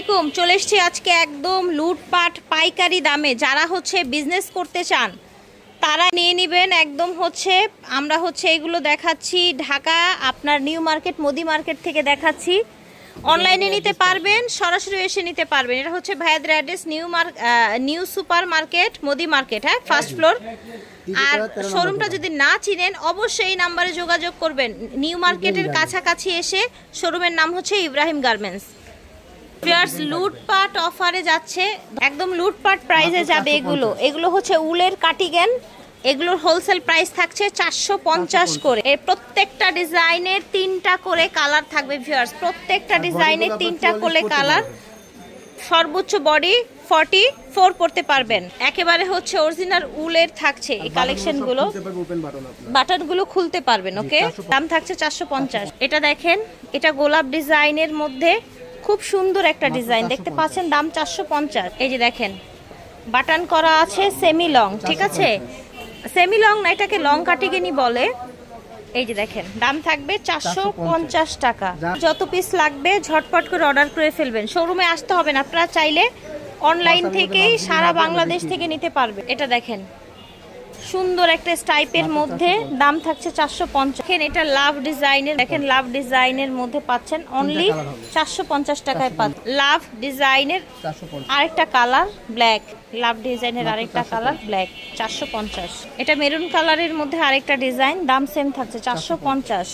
আলাইকুম, চলে এসেছি আজকে একদম লুটপাট পাইকারি দামে। যারা হচ্ছে বিজনেস করতে চান তারা নিয়ে নেবেন। একদম হচ্ছে আমরা হচ্ছে এগুলো দেখাচ্ছি ঢাকা আপনার নিউ মার্কেট মোদি মার্কেট থেকে দেখাচ্ছি। অনলাইনে নিতে পারবেন, সরাসরি এসে নিতে পারবেন। এটা হচ্ছে ভাইয়াদের address new super market Modi market, হ্যাঁ, ফার্স্ট ফ্লোর। আর শোরুমটা যদি না চিনেন অবশ্যই এই নাম্বারে যোগাযোগ করবেন। নিউ মার্কেটের কাছাকাছি এসে শোরুমের নাম হচ্ছে ইব্রাহিম গার্মেন্টস। ভিউয়ার্স, লুটপাট অফারে যাচ্ছে, একদম লুটপাট প্রাইসে যাবে এগুলো হচ্ছে উলের কার্ডিগান। এগুলোর হোলসেল প্রাইস থাকছে 450 করে। এর প্রত্যেকটা ডিজাইনের 3টা করে কালার থাকবে ভিউয়ার্স, প্রত্যেকটা ডিজাইনের 3টা করে কালার। সর্বোচ্চ বডি 44 করতে পারবেন। একেবারে হচ্ছে অরিজিনাল উলের থাকছে এই কালেকশনগুলো, বাটনগুলো খুলতে পারবেন। ওকে, দাম থাকছে 450। এটা দেখেন, এটা গোলাপ ডিজাইনের মধ্যে খুব সুন্দর একটা ডিজাইন দেখতে পাচ্ছেন, দাম 450। এই যে দেখেন বাটন করা আছে, সেমি লং, ঠিক আছে, সেমি লং না, এটাকে লং কাটিগেনি বলে। এই যে দেখেন দাম থাকবে 450 টাকা। যত পিস লাগবে ঝটপট করে অর্ডার করে ফেলবেন, শোরুমে আসতে হবে না। আপনারা চাইলে অনলাইন থেকেই সারা বাংলাদেশ থেকে নিতে পারবে। এটা দেখেন সুন্দর একটা স্টাইপের মধ্যে, দাম থাকছে 450। এটা লাভ ডিজাইনের, দেখেন লাভ ডিজাইনের মধ্যে পাচ্ছেন অনলি 450 টাকায় পাচ্ছেন। লাভ ডিজাইনের আরেকটা কালার ব্ল্যাক, লাভ ডিজাইনের আরেকটা কালার ব্ল্যাক, 450। এটা মেরুন কালারের মধ্যে আরেকটা ডিজাইন, দাম সেম থাকছে 450।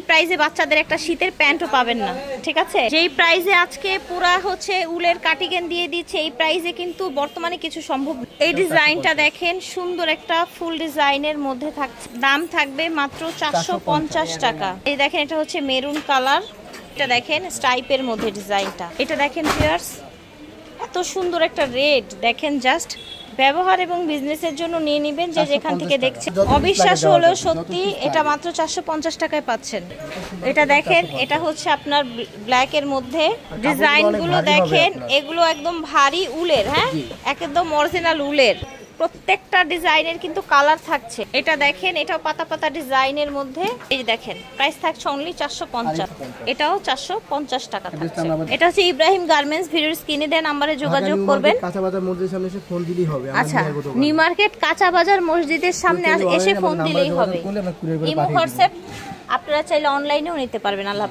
প্রাইজে বাচ্চাদের একটা শীতের প্যান্টও পাবেন না, ঠিক আছে। যেই প্রাইজে আজকে পুরা হচ্ছে উলের কার্ডিগান দিয়ে দিচ্ছে, এই প্রাইজে কিন্তু বর্তমানে কিছু সম্ভব। এই ডিজাইনটা দেখেন, সুন্দর একটা ফুল ডিজাইনের মধ্যে থাকছে, দাম থাকবে মাত্র 450 টাকা। এই দেখেন এটা হচ্ছে মেরুন কালার, এটা দেখেন স্টাইপের মধ্যে ডিজাইনটা। এটা দেখেন ভিউয়ার্স, এত সুন্দর একটা রেড, দেখেন জাস্ট ব্যবহার এবং বিজনেসের জন্য নিয়ে নেবেন যে যেখান থেকে দেখছেন। অবিশ্বাস হলেও সত্যি, এটা মাত্র 450 টাকায় পাচ্ছেন। এটা দেখেন, এটা হচ্ছে আপনার ব্ল্যাকের মধ্যে ডিজাইনগুলো দেখেন, এগুলো একদম ভারী উলের, হ্যাঁ, একদম অরিজিনাল উলের। প্রত্যেকটা ডিজাইনের কিন্তু কালার থাকছে। এটা দেখেন, এটাও পাতা পাতা ডিজাইনের মধ্যে। এই দেখেন প্রাইস থাকছে অনলি 450। এটাও 450 টাকা থাকছে। এটা হচ্ছে ইব্রাহিম গার্মেন্টস। ভিডিওর স্ক্রিনে দেন নাম্বারে যোগাযোগ করবেন। কাঁচা বাজার মসজিদের সামনে এসে ফোন দিলেই হবে। আচ্ছা, নিউ মার্কেট কাঁচা বাজার মসজিদের সামনে এসে ফোন দিলেই হবে। ইমো হোয়াটসঅ্যাপ আপনারা চাইলে অনলাইনেও নিতে পারবেন। আল্লাহ।